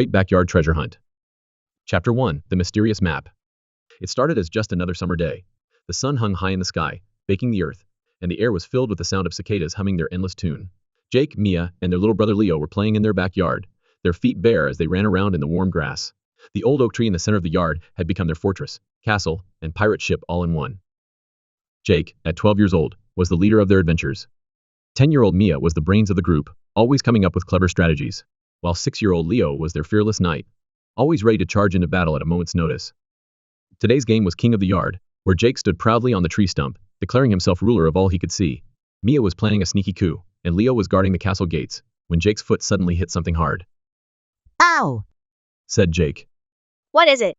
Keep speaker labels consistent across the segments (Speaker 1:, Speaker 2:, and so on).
Speaker 1: Great Backyard Treasure Hunt. Chapter 1. The Mysterious Map. It started as just another summer day. The sun hung high in the sky, baking the earth, and the air was filled with the sound of cicadas humming their endless tune. Jake, Mia, and their little brother Leo were playing in their backyard, their feet bare as they ran around in the warm grass. The old oak tree in the center of the yard had become their fortress, castle, and pirate ship all in one. Jake, at 12 years old, was the leader of their adventures. 10-year-old Mia was the brains of the group, always coming up with clever strategies, while 6-year-old Leo was their fearless knight, always ready to charge into battle at a moment's notice. Today's game was King of the Yard, where Jake stood proudly on the tree stump, declaring himself ruler of all he could see. Mia was planning a sneaky coup, and Leo was guarding the castle gates, when Jake's foot suddenly hit something hard.
Speaker 2: Ow!
Speaker 1: Said Jake.
Speaker 3: What is it?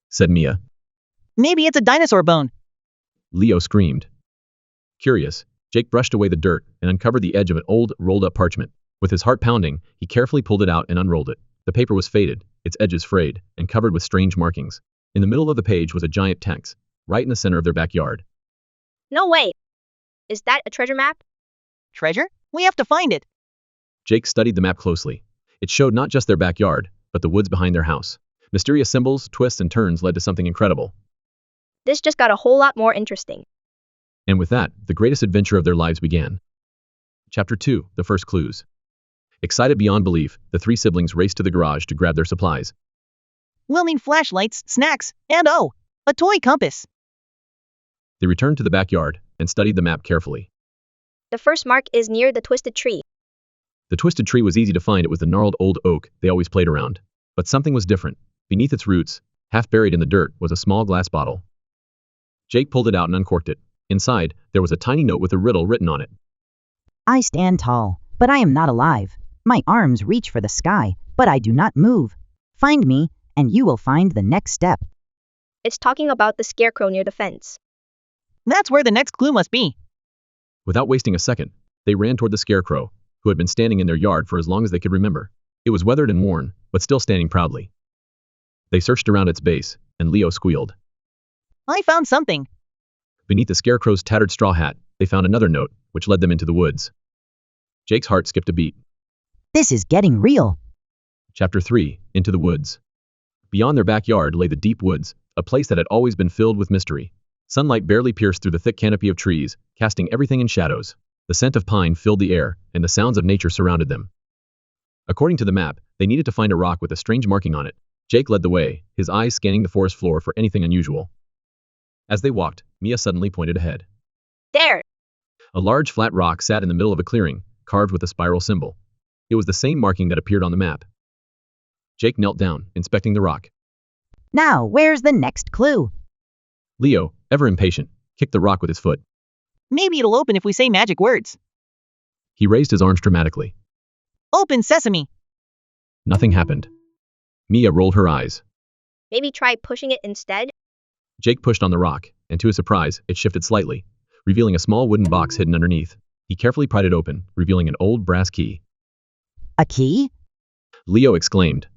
Speaker 1: Said Mia.
Speaker 2: Maybe it's a dinosaur bone.
Speaker 1: Leo screamed. Curious, Jake brushed away the dirt and uncovered the edge of an old, rolled-up parchment. With his heart pounding, he carefully pulled it out and unrolled it. The paper was faded, its edges frayed, and covered with strange markings. In the middle of the page was a giant text, right in the center of their backyard.
Speaker 3: No way. Is that a treasure map?
Speaker 2: Treasure? We have to find it.
Speaker 1: Jake studied the map closely. It showed not just their backyard, but the woods behind their house. Mysterious symbols, twists, and turns led to something incredible.
Speaker 3: This just got a whole lot more interesting.
Speaker 1: And with that, the greatest adventure of their lives began. Chapter 2. The First Clues. Excited beyond belief, the three siblings raced to the garage to grab their supplies.
Speaker 2: We'll need flashlights, snacks, and a toy compass.
Speaker 1: They returned to the backyard and studied the map carefully.
Speaker 3: The first mark is near the twisted tree.
Speaker 1: The twisted tree was easy to find. It was the gnarled old oak they always played around. But something was different. Beneath its roots, half buried in the dirt, was a small glass bottle. Jake pulled it out and uncorked it. Inside, there was a tiny note with a riddle written on it.
Speaker 4: I stand tall, but I am not alive. My arms reach for the sky, but I do not move. Find me, and you will find the next step.
Speaker 3: It's talking about the scarecrow near the fence.
Speaker 2: That's where the next clue must be.
Speaker 1: Without wasting a second, they ran toward the scarecrow, who had been standing in their yard for as long as they could remember. It was weathered and worn, but still standing proudly. They searched around its base, and Leo squealed.
Speaker 2: I found something.
Speaker 1: Beneath the scarecrow's tattered straw hat, they found another note, which led them into the woods. Jake's heart skipped a beat.
Speaker 4: This is getting real.
Speaker 1: Chapter 3. Into the Woods. Beyond their backyard lay the deep woods, a place that had always been filled with mystery. Sunlight barely pierced through the thick canopy of trees, casting everything in shadows. The scent of pine filled the air, and the sounds of nature surrounded them. According to the map, they needed to find a rock with a strange marking on it. Jake led the way, his eyes scanning the forest floor for anything unusual. As they walked, Mia suddenly pointed ahead.
Speaker 3: There!
Speaker 1: A large flat rock sat in the middle of a clearing, carved with a spiral symbol. It was the same marking that appeared on the map. Jake knelt down, inspecting the rock.
Speaker 4: Now, where's the next clue?
Speaker 1: Leo, ever impatient, kicked the rock with his foot.
Speaker 2: Maybe it'll open if we say magic words.
Speaker 1: He raised his arms dramatically.
Speaker 2: Open sesame.
Speaker 1: Nothing happened. Mia rolled her eyes.
Speaker 3: Maybe try pushing it instead?
Speaker 1: Jake pushed on the rock, and to his surprise, it shifted slightly, revealing a small wooden box hidden underneath. He carefully pried it open, revealing an old brass key.
Speaker 4: A key?
Speaker 1: Leo exclaimed.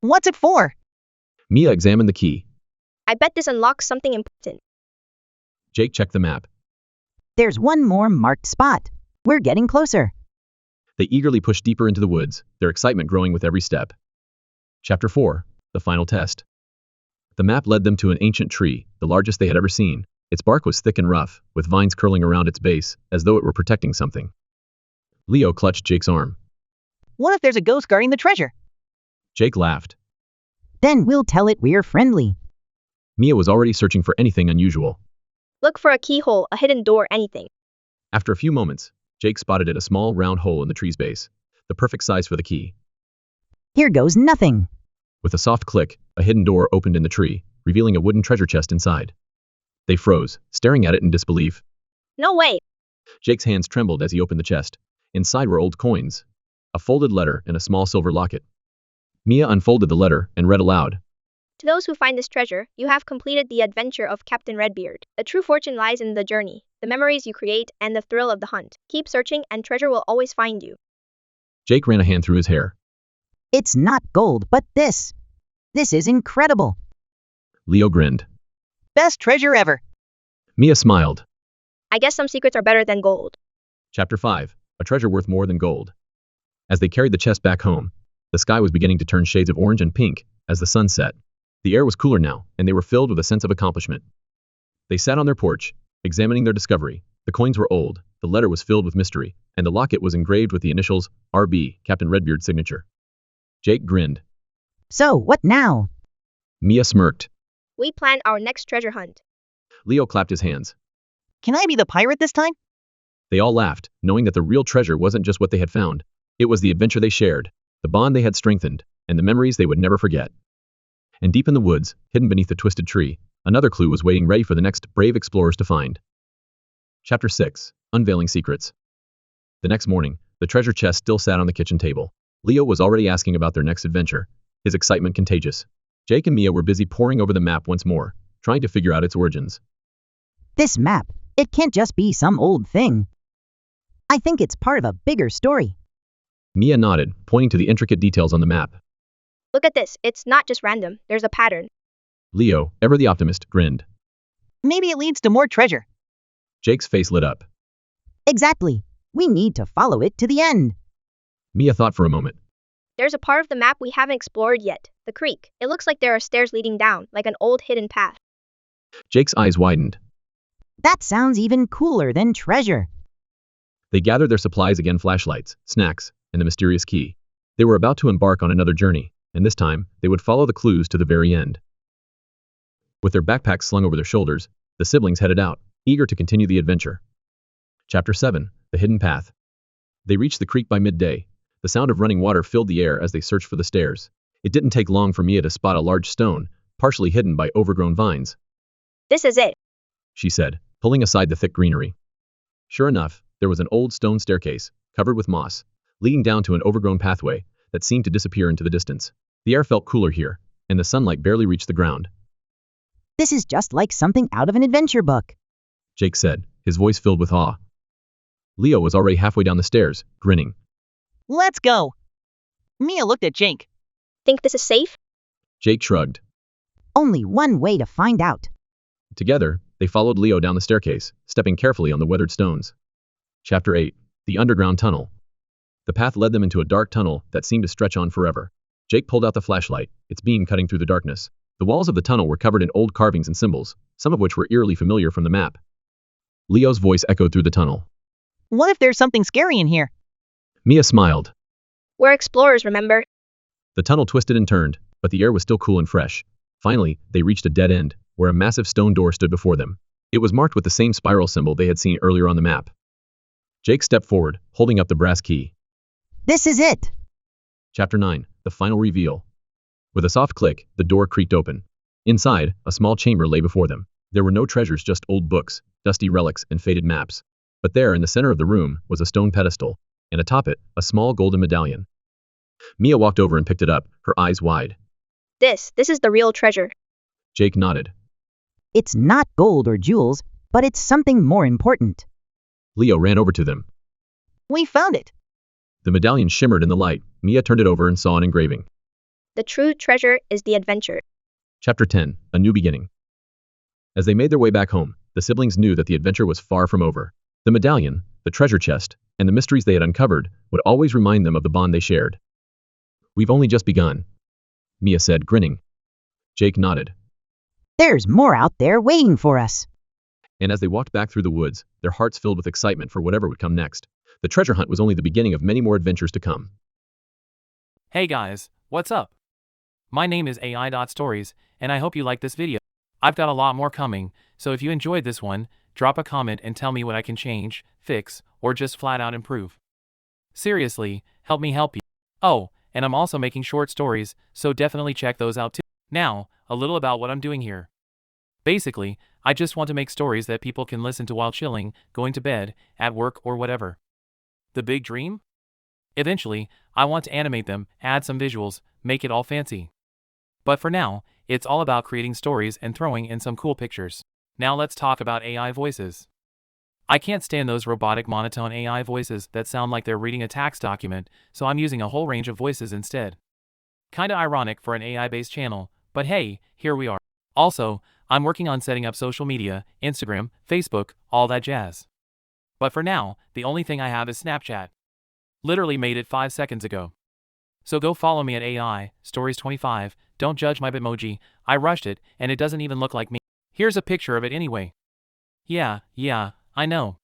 Speaker 2: What's it for?
Speaker 1: Mia examined the key.
Speaker 3: I bet this unlocks something important.
Speaker 1: Jake checked the map.
Speaker 4: There's one more marked spot. We're getting closer.
Speaker 1: They eagerly pushed deeper into the woods, their excitement growing with every step. Chapter 4. The Final Test. The map led them to an ancient tree, the largest they had ever seen. Its bark was thick and rough, with vines curling around its base, as though it were protecting something. Leo clutched Jake's arm.
Speaker 2: What if there's a ghost guarding the treasure?
Speaker 1: Jake laughed.
Speaker 4: Then we'll tell it we're friendly.
Speaker 1: Mia was already searching for anything unusual.
Speaker 3: Look for a keyhole, a hidden door, anything.
Speaker 1: After a few moments, Jake spotted a small round hole in the tree's base, the perfect size for the key.
Speaker 4: Here goes nothing.
Speaker 1: With a soft click, a hidden door opened in the tree, revealing a wooden treasure chest inside. They froze, staring at it in disbelief.
Speaker 3: No way!
Speaker 1: Jake's hands trembled as he opened the chest. Inside were old coins, a folded letter, and a small silver locket. Mia unfolded the letter and read aloud.
Speaker 3: To those who find this treasure, you have completed the adventure of Captain Redbeard. A true fortune lies in the journey, the memories you create, and the thrill of the hunt. Keep searching, and treasure will always find you.
Speaker 1: Jake ran a hand through his hair.
Speaker 4: It's not gold, but this. This is incredible.
Speaker 1: Leo grinned.
Speaker 2: Best treasure ever.
Speaker 1: Mia smiled.
Speaker 3: I guess some secrets are better than gold.
Speaker 1: Chapter 5. A treasure worth more than gold. As they carried the chest back home, The sky was beginning to turn shades of orange and pink as the sun set. The air was cooler now, and they were filled with a sense of accomplishment. They sat on their porch, examining their discovery. The coins were old, the letter was filled with mystery, and the locket was engraved with the initials RB, Captain Redbeard's signature. Jake grinned.
Speaker 4: So, what now?
Speaker 1: Mia smirked.
Speaker 3: We plan our next treasure hunt.
Speaker 1: Leo clapped his hands.
Speaker 2: Can I be the pirate this time?
Speaker 1: They all laughed, knowing that the real treasure wasn't just what they had found. It was the adventure they shared, the bond they had strengthened, and the memories they would never forget. And deep in the woods, hidden beneath a twisted tree, another clue was waiting ready for the next brave explorers to find. Chapter 6. Unveiling Secrets. The next morning, the treasure chest still sat on the kitchen table. Leo was already asking about their next adventure, his excitement contagious. Jake and Mia were busy poring over the map once more, trying to figure out its origins.
Speaker 4: This map, it can't just be some old thing. I think it's part of a bigger story.
Speaker 1: Mia nodded, pointing to the intricate details on the map.
Speaker 3: Look at this, it's not just random, there's a pattern.
Speaker 1: Leo, ever the optimist, grinned.
Speaker 2: Maybe it leads to more treasure.
Speaker 1: Jake's face lit up.
Speaker 4: Exactly. We need to follow it to the end.
Speaker 1: Mia thought for a moment.
Speaker 3: There's a part of the map we haven't explored yet, the creek. It looks like there are stairs leading down, like an old hidden path.
Speaker 1: Jake's eyes widened.
Speaker 4: That sounds even cooler than treasure.
Speaker 1: They gathered their supplies again, flashlights, snacks, and the mysterious key. They were about to embark on another journey, and this time, they would follow the clues to the very end. With their backpacks slung over their shoulders, the siblings headed out, eager to continue the adventure. Chapter 7. The Hidden Path. They reached the creek by midday. The sound of running water filled the air as they searched for the stairs. It didn't take long for Mia to spot a large stone, partially hidden by overgrown vines.
Speaker 3: This is it.
Speaker 1: She said, pulling aside the thick greenery. Sure enough, there was an old stone staircase, covered with moss, leading down to an overgrown pathway that seemed to disappear into the distance. The air felt cooler here, and the sunlight barely reached the ground.
Speaker 4: This is just like something out of an adventure book.
Speaker 1: Jake said, his voice filled with awe. Leo was already halfway down the stairs, grinning.
Speaker 2: Let's go. Mia looked at Jake.
Speaker 3: Think this is safe?
Speaker 1: Jake shrugged.
Speaker 4: Only one way to find out.
Speaker 1: Together, they followed Leo down the staircase, stepping carefully on the weathered stones. Chapter 8. The Underground Tunnel. The path led them into a dark tunnel that seemed to stretch on forever. Jake pulled out the flashlight, its beam cutting through the darkness. The walls of the tunnel were covered in old carvings and symbols, some of which were eerily familiar from the map. Leo's voice echoed through the tunnel.
Speaker 2: What if there's something scary in here?
Speaker 1: Mia smiled.
Speaker 3: We're explorers, remember?
Speaker 1: The tunnel twisted and turned, but the air was still cool and fresh. Finally, they reached a dead end, where a massive stone door stood before them. It was marked with the same spiral symbol they had seen earlier on the map. Jake stepped forward, holding up the brass key.
Speaker 4: This is it.
Speaker 1: Chapter 9. The Final Reveal. With a soft click, the door creaked open. Inside, a small chamber lay before them. There were no treasures, just old books, dusty relics, and faded maps. But there, in the center of the room, was a stone pedestal, and atop it, a small golden medallion. Mia walked over and picked it up, her eyes wide.
Speaker 3: This is the real treasure.
Speaker 1: Jake nodded.
Speaker 4: It's not gold or jewels, but it's something more important.
Speaker 1: Leo ran over to them.
Speaker 2: We found it.
Speaker 1: The medallion shimmered in the light. Mia turned it over and saw an engraving.
Speaker 3: The true treasure is the adventure.
Speaker 1: Chapter 10. A New Beginning. As they made their way back home, the siblings knew that the adventure was far from over. The medallion, the treasure chest, and the mysteries they had uncovered would always remind them of the bond they shared. We've only just begun, Mia said, grinning. Jake nodded.
Speaker 4: There's more out there waiting for us.
Speaker 1: And as they walked back through the woods, their hearts filled with excitement for whatever would come next. The treasure hunt was only the beginning of many more adventures to come.
Speaker 5: Hey guys, what's up? My name is AI.Stories, and I hope you like this video. I've got a lot more coming, so if you enjoyed this one, drop a comment and tell me what I can change, fix, or just flat out improve. Seriously, help me help you. Oh, and I'm also making short stories, so definitely check those out too. Now, a little about what I'm doing here. Basically, I just want to make stories that people can listen to while chilling, going to bed, at work, or whatever. The big dream? Eventually, I want to animate them, add some visuals, make it all fancy. But for now, it's all about creating stories and throwing in some cool pictures. Now let's talk about AI voices. I can't stand those robotic monotone AI voices that sound like they're reading a tax document, so I'm using a whole range of voices instead. Kinda ironic for an AI-based channel, but hey, here we are. Also, I'm working on setting up social media, Instagram, Facebook, all that jazz. But for now, the only thing I have is Snapchat. Literally made it 5 seconds ago. So go follow me at AI.Stories25. Don't judge my Bitmoji. I rushed it, and it doesn't even look like me. Here's a picture of it anyway. Yeah, I know.